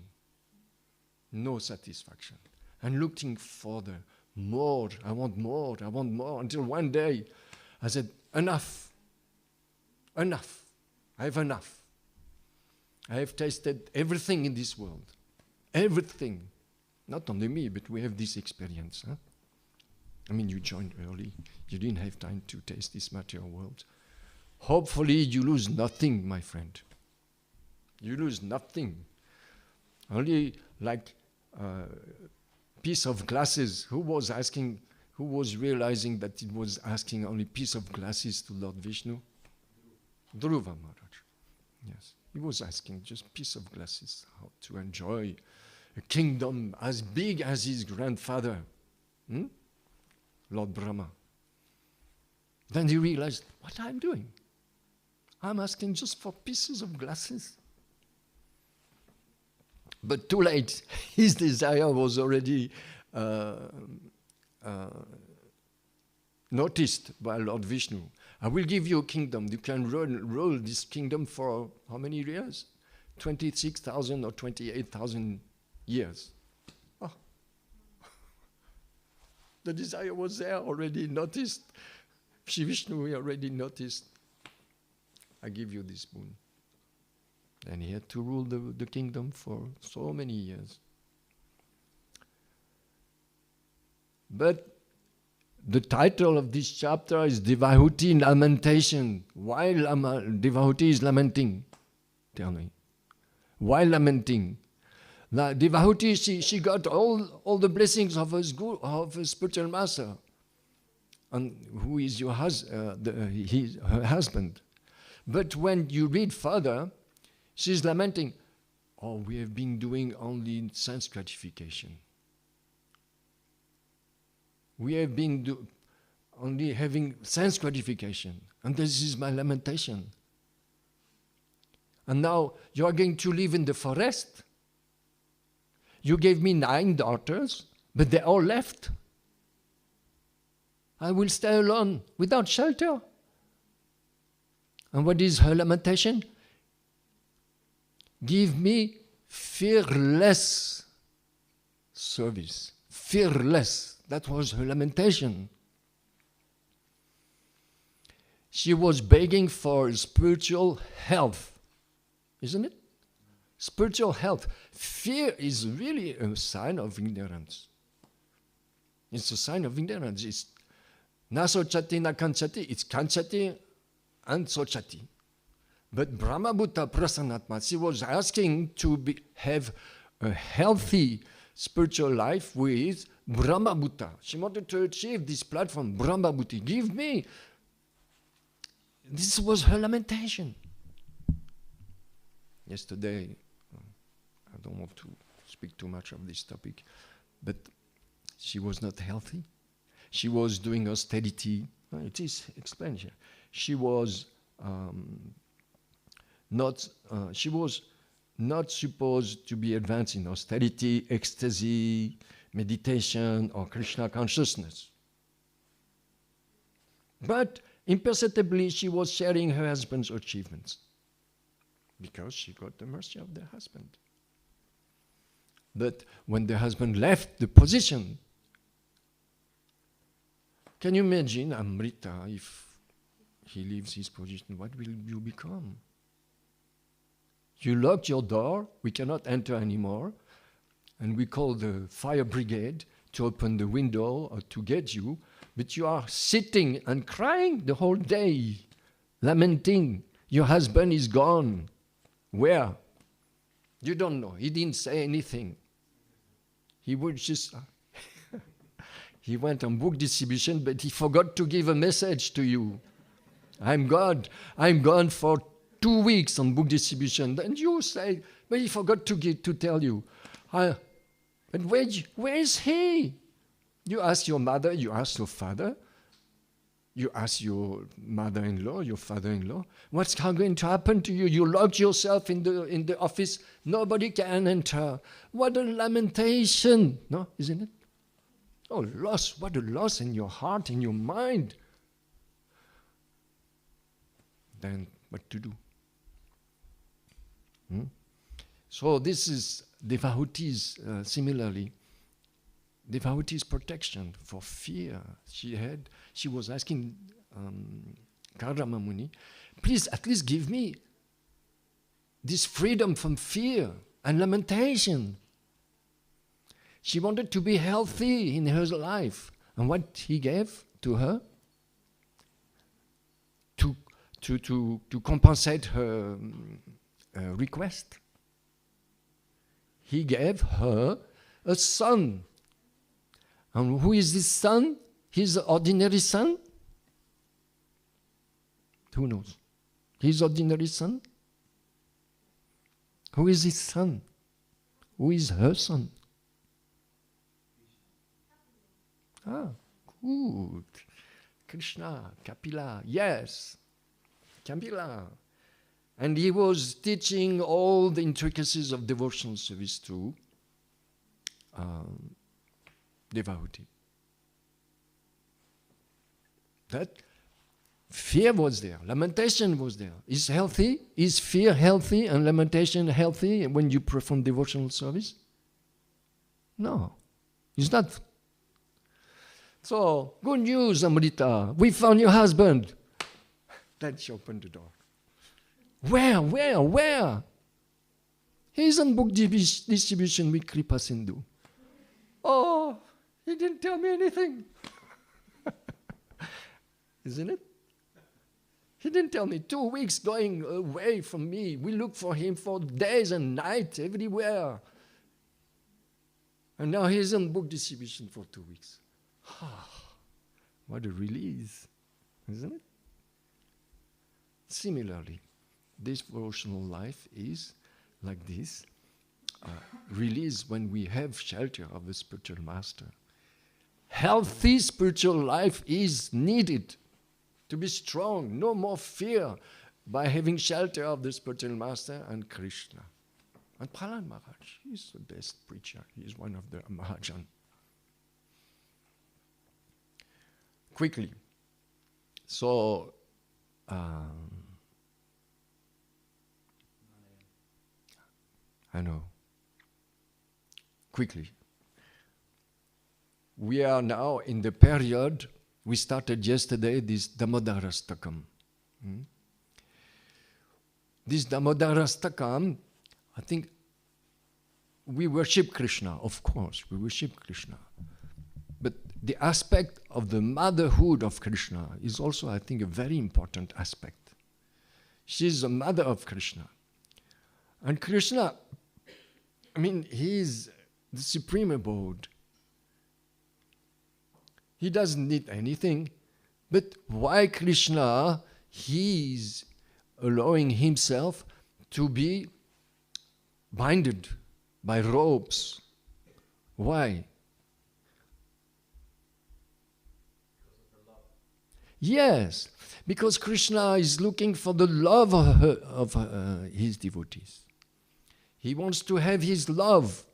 No satisfaction. And looking for the more, I want more, until one day I said, enough. Enough. I have enough. I have tasted everything in this world. Everything. Not only me, but we have this experience. Huh? I mean, you joined early. You didn't have time to taste this material world. Hopefully you lose nothing, my friend. You lose nothing. Only like piece of glasses. Who was realizing that it was asking only piece of glasses to Lord Vishnu? Dhruva Maharaj. Yes. He was asking just piece of glasses, how to enjoy a kingdom as big as his grandfather, Lord Brahma. Then he realized, what I'm doing? I'm asking just for pieces of glasses. But too late. His desire was already noticed by Lord Vishnu. I will give you a kingdom. You can rule this kingdom for how many years? 26,000 or 28,000 years. Oh. The desire was there already noticed. Shri Vishnu already noticed. I give you this boon. And he had to rule the kingdom for so many years. But the title of this chapter is the Vahuti Lamentation. Why Vahuti is lamenting? Tell me. Why lamenting? Now, Vahuti, she got all the blessings of her spiritual master, and who is her husband. But when you read further, she's lamenting, oh, we have been doing only sense gratification. We have been only having sense gratification. And this is my lamentation. And now you are going to live in the forest. You gave me 9 daughters, but they all left. I will stay alone without shelter. And what is her lamentation? Give me fearless service. Fearless. That was her lamentation. She was begging for spiritual health, isn't it? Spiritual health. Fear is really a sign of ignorance. It's a sign of ignorance. It's na sochati na kanchati. It's kanchati and sochati. But Brahmabhuta Prasanatma, she was asking to have a healthy spiritual life with Brahmabhuta. She wanted to achieve this platform, Brahmabhuti. Give me. This was her lamentation. Yesterday, I don't want to speak too much of this topic, but she was not healthy. She was doing austerity. It is explained here. She was not supposed to be advanced in austerity, ecstasy, meditation, or Krishna consciousness. But imperceptibly, she was sharing her husband's achievements because she got the mercy of the husband. But when the husband left the position, Can you imagine Amrita, if he leaves his position, what will you become? You locked your door, we cannot enter anymore, and we call the fire brigade to open the window or to get you, but you are sitting and crying the whole day, lamenting. Your husband is gone. Where? You don't know. He didn't say anything. He would just... he went on book distribution, but he forgot to give a message to you. I'm gone for 2 weeks on book distribution. Then you say, but he forgot to tell you. But where is he? You ask your mother, you ask your father, you ask your mother-in-law, your father-in-law, what's going to happen to you? You locked yourself in the office, nobody can enter. What a lamentation, no, isn't it? Oh, loss, what a loss in your heart, in your mind. Then what to do? So this is Devahutis, similarly. Devahuti's protection for fear she was asking Karama Muni, please at least give me this freedom from fear and lamentation. She wanted to be healthy in her life. And what he gave to her? To compensate her request. He gave her a son. And who is this son? His ordinary son? Who knows? His ordinary son? Who is his son? Who is her son? Ah, good. Krishna, Kapila, yes. Kapila. And he was teaching all the intricacies of devotional service to Devahuti. That fear was there, lamentation was there. Is healthy? Is fear healthy and lamentation healthy when you perform devotional service? No, it's not. So, good news, Amrita. We found your husband. Then she opened the door. Where? He's on book distribution with Kripa Sindhu. Oh, he didn't tell me anything. Isn't it? He didn't tell me. 2 weeks going away from me. We looked for him for days and nights everywhere. And now he's on book distribution for 2 weeks. What a release, isn't it? Similarly, this devotional life is like this. Release when we have shelter of the spiritual master. Healthy spiritual life is needed to be strong. No more fear by having shelter of the spiritual master and Krishna. And Prahlad Maharaj, he's the best preacher. He's one of the Mahajan. Quickly. So, I know. Quickly. We are now in the period, we started yesterday this Damodarastakam. This Damodarastakam, I think we worship Krishna, of course, we worship Krishna. But the aspect of the motherhood of Krishna is also, I think, a very important aspect. She's the mother of Krishna. And Krishna, I mean, he is the supreme abode. He doesn't need anything. But why Krishna? He is allowing himself to be binded by ropes. Why? Yes, because Krishna is looking for the love of his devotees. He wants to have his love,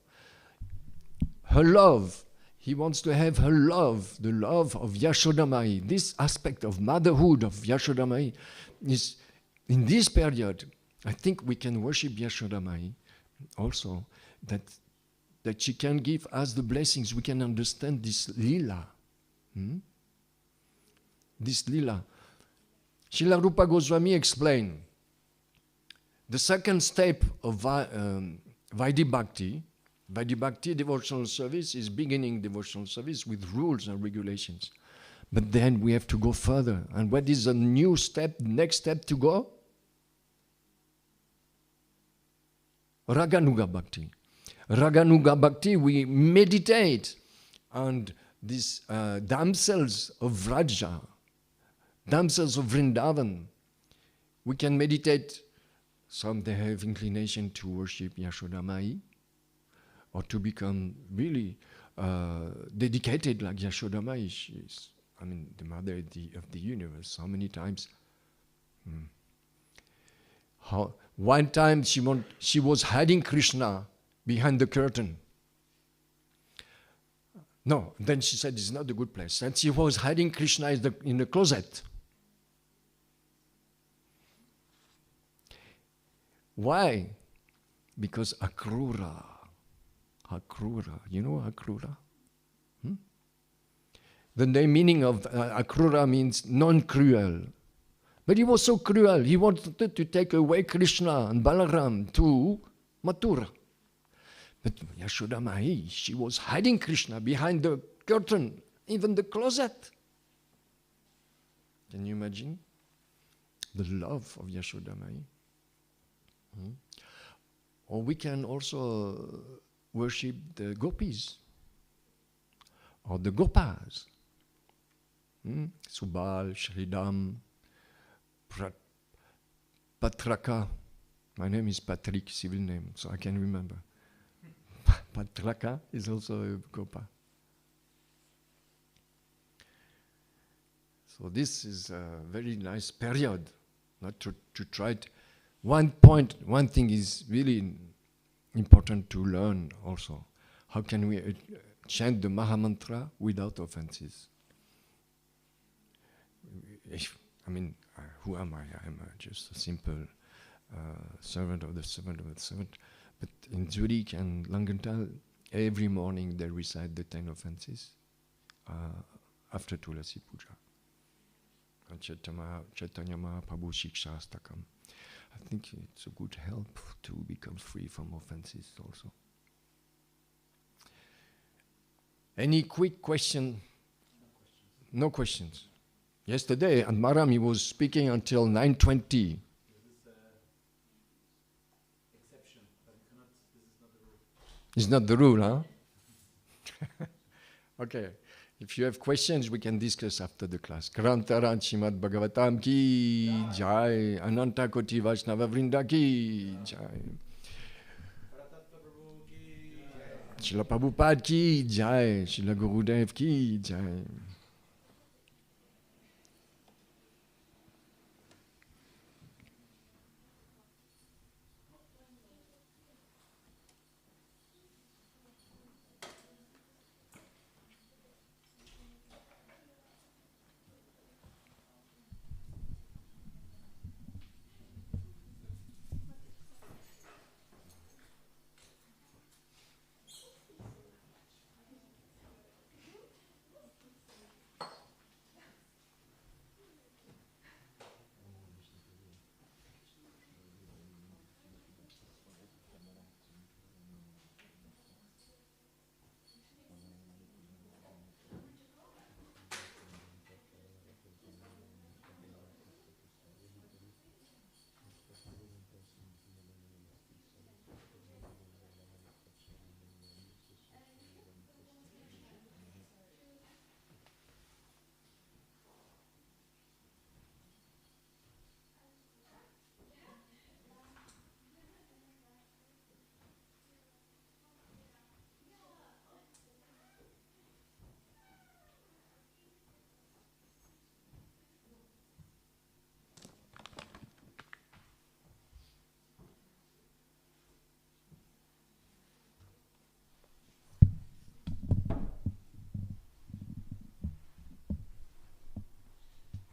her love. He wants to have her love, the love of Yashodamai. This aspect of motherhood of Yashodamai is, in this period, I think we can worship Yashodamai also, that she can give us the blessings. We can understand this lila. this lila. Srila Rupa Goswami explained the second step of Vaidhi Bhakti. Vaidhi Bhakti devotional service is beginning devotional service with rules and regulations. But then we have to go further. And what is the new step, next step to go? Raganuga Bhakti. Raganuga Bhakti, we meditate on these damsels of Vraja, damsels of Vrindavan. We can meditate. Some they have inclination to worship Yashoda Mai, or to become really dedicated like Yashoda Mai. She's, I mean, the mother of the universe. How many times? One time she was hiding Krishna behind the curtain. No, then she said it's not a good place. And she was hiding Krishna in the closet. Why? Because Akrura. Akrura. You know Akrura? The meaning of Akrura means non-cruel. But he was so cruel. He wanted to take away Krishna and Balaram to Mathura. But Yashoda Mai, she was hiding Krishna behind the curtain, even the closet. Can you imagine the love of Yashoda Mai? Or we can also worship the gopis or the gopas. Subal, Shridam, Patraka. My name is Patrick, civil name, so I can remember. Patraka is also a gopa. So this is a very nice period, not to try to. One thing is really important to learn also. How can we chant the Mahamantra without offenses? Who am I? I'm just a simple servant of the servant of the servant. But in Zurich and Langenthal, every morning they recite the 10 offenses after Tulasi Puja. Chaitanya Mahaprabhu Shikshastakam. I think it's a good help to become free from offenses also. Any quick question? No questions. Yesterday at Maram he was speaking until 9:20. It's not the rule, huh? Okay. If you have questions, we can discuss after the class. Karantaran Srimad Bhagavatam ki jai. Ananta Koti Vaishnava Vrinda ki jai. Paramtattva Prabhu ki Srila Prabhupada ki jai. Srila Gurudev ki jai.